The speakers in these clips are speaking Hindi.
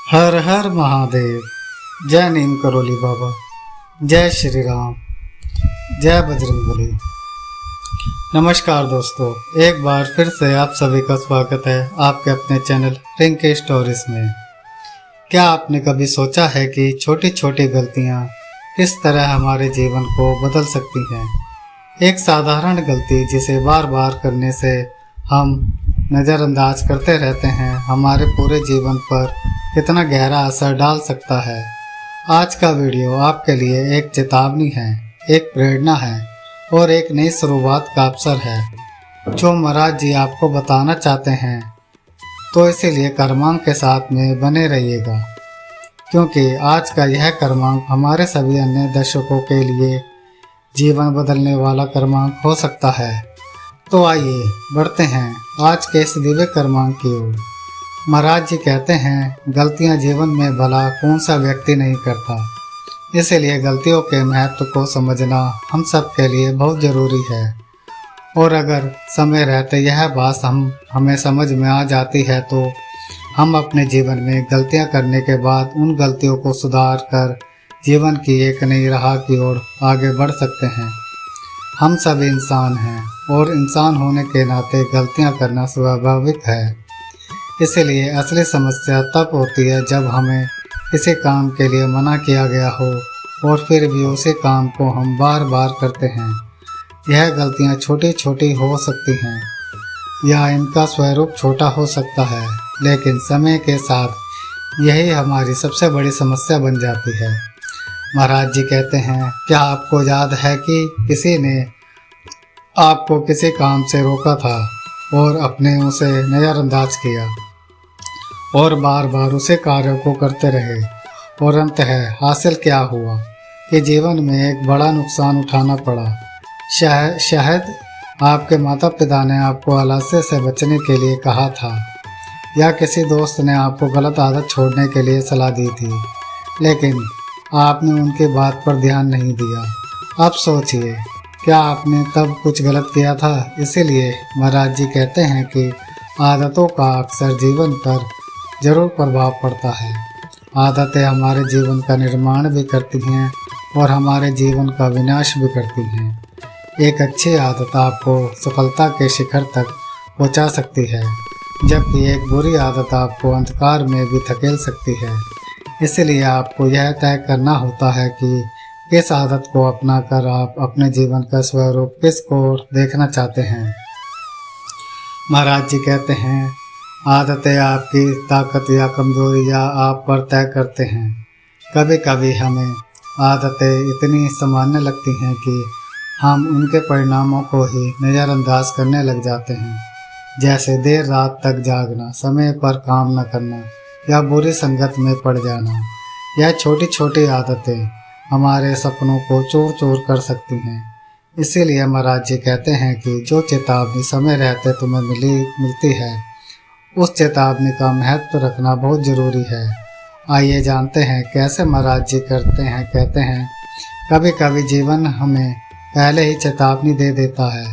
हर हर महादेव। जय नीम करोली बाबा। जय श्री राम। जय बजरंगबली। नमस्कार दोस्तों, एक बार फिर से आप सभी का स्वागत है आपके अपने चैनल रिंकी स्टोरीज में। क्या आपने कभी सोचा है कि छोटी छोटी गलतियां किस तरह हमारे जीवन को बदल सकती हैं? एक साधारण गलती जिसे बार बार करने से हम नज़रअंदाज करते रहते हैं, हमारे पूरे जीवन पर कितना गहरा असर डाल सकता है। आज का वीडियो आपके लिए एक चेतावनी है, एक प्रेरणा है और एक नई शुरुआत का अवसर है जो महाराज जी आपको बताना चाहते हैं। तो इसीलिए कर्मांक के साथ में बने रहिएगा, क्योंकि आज का यह कर्मांक हमारे सभी अन्य दर्शकों के लिए जीवन बदलने वाला कर्मांक हो सकता है। तो आइए बढ़ते हैं आज के इस दिव्य कर्मांक की ओर। महाराज जी कहते हैं, गलतियां जीवन में भला कौन सा व्यक्ति नहीं करता, इसीलिए गलतियों के महत्व को समझना हम सब के लिए बहुत ज़रूरी है। और अगर समय रहते यह बात हमें समझ में आ जाती है तो हम अपने जीवन में गलतियां करने के बाद उन गलतियों को सुधार कर जीवन की एक नई राह की ओर आगे बढ़ सकते हैं। हम सभी इंसान हैं और इंसान होने के नाते गलतियां करना स्वाभाविक है। इसलिए असली समस्या तब होती है जब हमें किसी काम के लिए मना किया गया हो और फिर भी उसी काम को हम बार बार करते हैं। यह गलतियां छोटी छोटी हो सकती हैं या इनका स्वरूप छोटा हो सकता है, लेकिन समय के साथ यही हमारी सबसे बड़ी समस्या बन जाती है। महाराज जी कहते हैं, क्या आपको याद है कि किसी ने आपको किसी काम से रोका था और आपने उसे नज़रअंदाज किया और बार बार उसे कार्य को करते रहे और अंततः हासिल क्या हुआ कि जीवन में एक बड़ा नुकसान उठाना पड़ा। शायद आपके माता पिता ने आपको आलस्य से बचने के लिए कहा था या किसी दोस्त ने आपको गलत आदत छोड़ने के लिए सलाह दी थी, लेकिन आपने उनकी बात पर ध्यान नहीं दिया। अब सोचिए, क्या आपने तब कुछ गलत किया था? इसीलिए महाराज जी कहते हैं कि आदतों का अक्सर जीवन पर जरूर प्रभाव पड़ता है। आदतें हमारे जीवन का निर्माण भी करती हैं और हमारे जीवन का विनाश भी करती हैं। एक अच्छी आदत आपको सफलता के शिखर तक पहुंचा सकती है, जबकि एक बुरी आदत आपको अंधकार में भी धकेल सकती है। इसलिए आपको यह तय करना होता है कि किस आदत को अपनाकर आप अपने जीवन का स्वरूप किस ओर देखना चाहते हैं। महाराज जी कहते हैं, आदतें आपकी ताकत या कमजोरी या आप पर तय करते हैं। कभी कभी हमें आदतें इतनी सामान्य लगती हैं कि हम उनके परिणामों को ही नज़रअंदाज करने लग जाते हैं, जैसे देर रात तक जागना, समय पर काम न करना या बुरी संगत में पड़ जाना। यह छोटी छोटी आदतें हमारे सपनों को चूर चूर कर सकती हैं। इसीलिए महाराज जी कहते हैं कि जो चेतावनी समय रहते तुम्हें मिलती है, उस चेतावनी का महत्व रखना बहुत ज़रूरी है। आइए जानते हैं कैसे महाराज जी कहते हैं, कभी कभी जीवन हमें पहले ही चेतावनी दे देता है।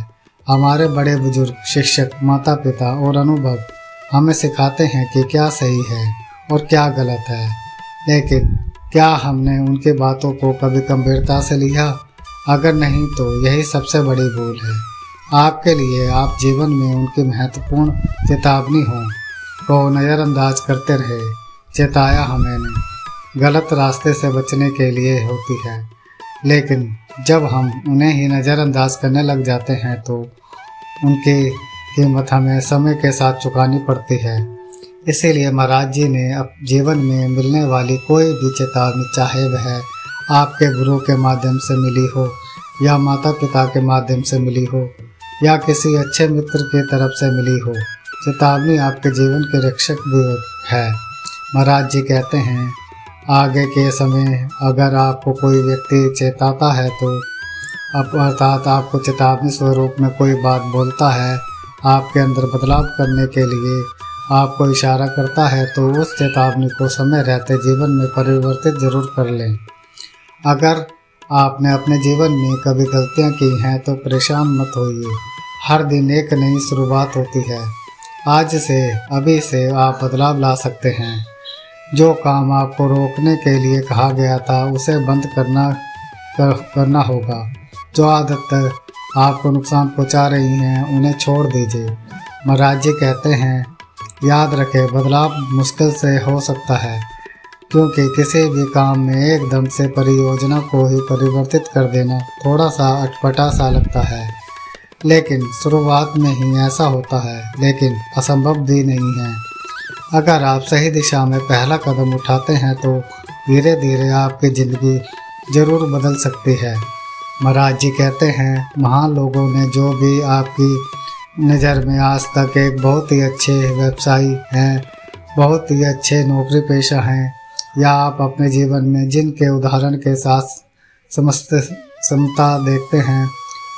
हमारे बड़े बुजुर्ग, शिक्षक, माता पिता और अनुभव हमें सिखाते हैं कि क्या सही है और क्या गलत है, लेकिन क्या हमने उनकी बातों को कभी गंभीरता से लिया? अगर नहीं तो यही सबसे बड़ी भूल है। आपके लिए आप जीवन में उनकी महत्वपूर्ण चेतावनी को नज़रअंदाज करते रहे। चेताया हमें गलत रास्ते से बचने के लिए होती है, लेकिन जब हम उन्हें ही नज़रअंदाज करने लग जाते हैं तो उनकी कीमत हमें समय के साथ चुकानी पड़ती है। इसीलिए महाराज जी ने अब जीवन में मिलने वाली कोई भी चेतावनी, चाहे वह आपके गुरु के माध्यम से मिली हो या माता पिता के माध्यम से मिली हो या किसी अच्छे मित्र की तरफ से मिली हो, चेतावनी आपके जीवन के रक्षक भी है। महाराज जी कहते हैं, आगे के समय अगर आपको कोई व्यक्ति चेताता है तो अर्थात आपको चेतावनी स्वरूप में कोई बात बोलता है, आपके अंदर बदलाव करने के लिए आपको इशारा करता है, तो उस चेतावनी को समय रहते जीवन में परिवर्तित जरूर कर लें। अगर आपने अपने जीवन में कभी गलतियां की हैं तो परेशान मत होइए। हर दिन एक नई शुरुआत होती है। आज से अभी से आप बदलाव ला सकते हैं। जो काम आपको रोकने के लिए कहा गया था उसे बंद करना होगा। जो आदत आपको नुकसान पहुंचा रही हैं उन्हें छोड़ दीजिए। महाराज जी कहते हैं, याद रखें बदलाव मुश्किल से हो सकता है, क्योंकि किसी भी काम में एकदम से परियोजना को ही परिवर्तित कर देना थोड़ा सा अटपटा सा लगता है, लेकिन शुरुआत में ही ऐसा होता है, लेकिन असंभव भी नहीं है। अगर आप सही दिशा में पहला कदम उठाते हैं तो धीरे धीरे आपकी ज़िंदगी ज़रूर बदल सकती है। महाराज जी कहते हैं, महान लोगों ने जो भी आपकी नज़र में आज तक एक बहुत ही अच्छे व्यवसायी हैं, बहुत ही अच्छे नौकरी पेशा हैं, या आप अपने जीवन में जिनके उदाहरण के साथ समस्त समता देखते हैं,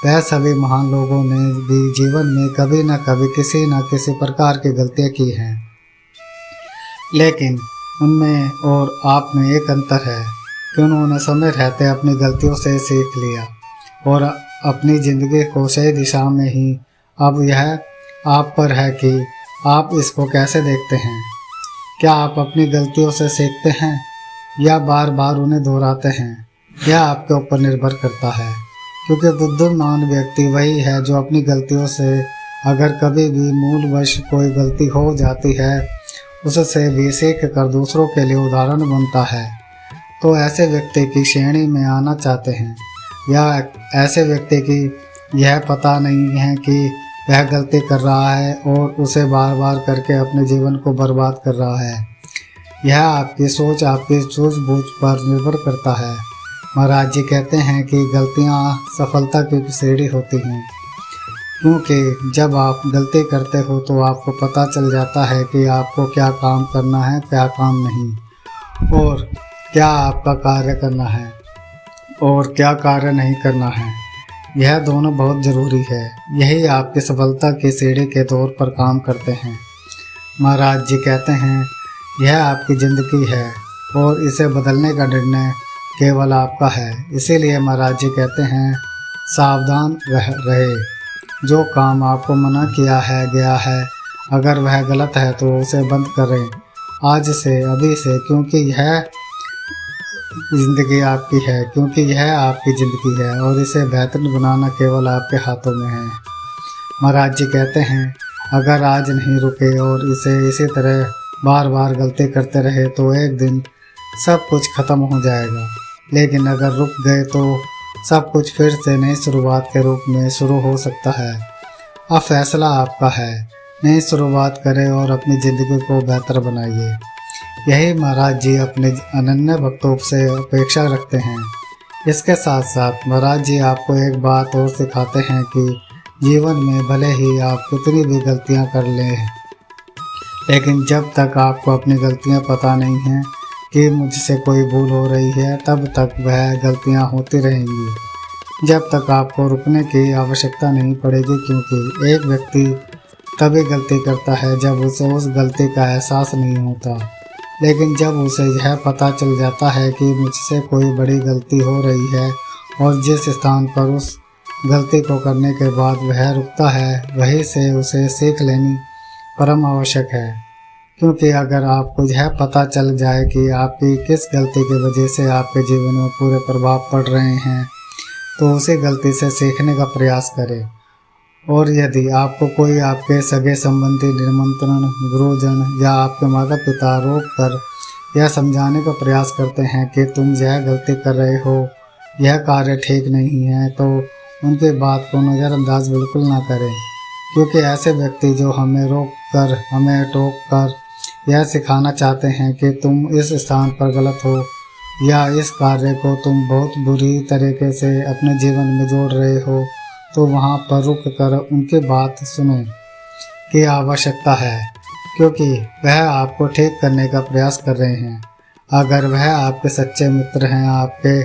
वह सभी महान लोगों ने भी जीवन में कभी न कभी किसी न किसी प्रकार की गलतियाँ की हैं। लेकिन उनमें और आप में एक अंतर है कि उन्होंने समय रहते अपनी गलतियों से सीख लिया और अपनी ज़िंदगी को सही दिशा में ही। अब यह आप पर है कि आप इसको कैसे देखते हैं। क्या आप अपनी गलतियों से सीखते हैं या बार बार उन्हें दोहराते हैं? यह आपके ऊपर निर्भर करता है, क्योंकि बुद्धिमान व्यक्ति वही है जो अपनी गलतियों से, अगर कभी भी मूलवश कोई गलती हो जाती है, उससे भी सीख कर दूसरों के लिए उदाहरण बनता है। तो ऐसे व्यक्ति की श्रेणी में आना चाहते हैं, या ऐसे व्यक्ति की यह पता नहीं है कि वह गलती कर रहा है और उसे बार बार करके अपने जीवन को बर्बाद कर रहा है। यह आपकी सोच, आपकी सूझबूझ पर निर्भर करता है। महाराज जी कहते हैं कि गलतियां सफलता की सीढ़ी होती हैं, क्योंकि जब आप गलती करते हो तो आपको पता चल जाता है कि आपको क्या काम करना है, क्या काम नहीं, और क्या आपका कार्य करना है और क्या कार्य नहीं करना है। यह दोनों बहुत ज़रूरी है। यही आपकी सफलता की सीढ़ी के तौर पर काम करते हैं। महाराज जी कहते हैं, यह आपकी ज़िंदगी है और इसे बदलने का निर्णय केवल आपका है। इसीलिए महाराज जी कहते हैं, सावधान रहे। जो काम आपको मना किया गया है, अगर वह गलत है तो उसे बंद करें आज से, अभी से, क्योंकि यह ज़िंदगी आपकी है, क्योंकि यह आपकी ज़िंदगी है और इसे बेहतर बनाना केवल आपके हाथों में है। महाराज जी कहते हैं, अगर आज नहीं रुके और इसे इसी तरह बार बार गलती करते रहे तो एक दिन सब कुछ ख़त्म हो जाएगा। लेकिन अगर रुक गए तो सब कुछ फिर से नई शुरुआत के रूप में शुरू हो सकता है। अब फैसला आपका है। नई शुरुआत करें और अपनी ज़िंदगी को बेहतर बनाइए। यही महाराज जी अपने अनन्य भक्तों से अपेक्षा रखते हैं। इसके साथ साथ महाराज जी आपको एक बात और सिखाते हैं कि जीवन में भले ही आप कितनी भी गलतियां कर लें, लेकिन जब तक आपको अपनी गलतियां पता नहीं हैं कि मुझसे कोई भूल हो रही है, तब तक वह गलतियां होती रहेंगी। जब तक आपको रुकने की आवश्यकता नहीं पड़ेगी, क्योंकि एक व्यक्ति तभी गलती करता है जब उसे उस गलती का एहसास नहीं होता। लेकिन जब उसे यह पता चल जाता है कि मुझसे कोई बड़ी गलती हो रही है और जिस स्थान पर उस गलती को करने के बाद वह रुकता है, वहीं से उसे सीख लेनी परम आवश्यक है। क्योंकि अगर आपको यह पता चल जाए कि आपकी किस गलती की वजह से आपके जीवन में पूरे प्रभाव पड़ रहे हैं, तो उसी गलती से सीखने का प्रयास करें। और यदि आपको कोई आपके सगे संबंधी, निमंत्रण, गुरुजन या आपके माता पिता रोक कर यह समझाने का प्रयास करते हैं कि तुम यह गलती कर रहे हो, यह कार्य ठीक नहीं है, तो उनकी बात को नज़रअंदाज बिल्कुल ना करें। क्योंकि ऐसे व्यक्ति जो हमें रोक कर, हमें टोक कर यह सिखाना चाहते हैं कि तुम इस स्थान पर गलत हो या इस कार्य को तुम बहुत बुरी तरीके से अपने जीवन में जोड़ रहे हो, तो वहाँ पर रुक कर उनकी बात सुने की आवश्यकता है, क्योंकि वह आपको ठीक करने का प्रयास कर रहे हैं। अगर वह आपके सच्चे मित्र हैं, आपके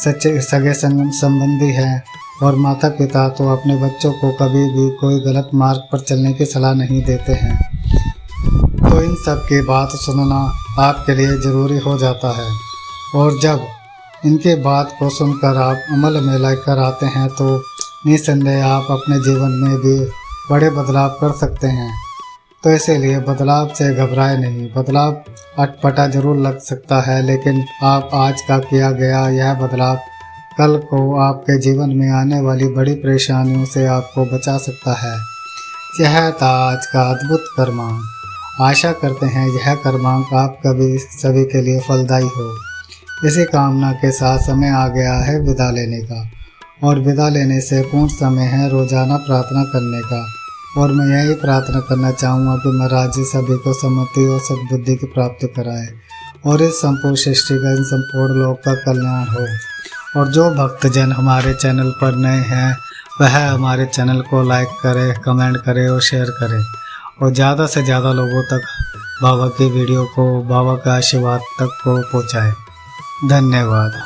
सच्चे सगे संबंधी हैं और माता पिता, तो अपने बच्चों को कभी भी कोई गलत मार्ग पर चलने की सलाह नहीं देते हैं। तो इन सब की बात सुनना आपके लिए ज़रूरी हो जाता है, और जब इनके बात को सुनकर आप अमल में लेकर आते हैं तो निसंदेह आप अपने जीवन में भी बड़े बदलाव कर सकते हैं। तो इसीलिए बदलाव से घबराए नहीं। बदलाव अटपटा जरूर लग सकता है, लेकिन आप आज का किया गया यह बदलाव कल को आपके जीवन में आने वाली बड़ी परेशानियों से आपको बचा सकता है। यह था आज का अद्भुत कर्मांक। आशा करते हैं यह कर्मांक आप कभी सभी के लिए फलदायी हो। इसी कामना के साथ समय आ गया है विदा लेने का, और विदा लेने से पूर्ण समय है रोजाना प्रार्थना करने का। और मैं यही प्रार्थना करना चाहूँगा कि महाराज जी सभी को सम्मति और सद्बुद्धि की प्राप्ति कराए, और इस संपूर्ण सृष्टि का इन संपूर्ण लोक का कल्याण हो। और जो भक्तजन हमारे चैनल पर नए हैं वह हमारे चैनल को लाइक करे, कमेंट करे और शेयर करें, और ज़्यादा से ज़्यादा लोगों तक बाबा की वीडियो को, बाबा का आशीर्वाद तक को पहुँचाएँ। धन्यवाद।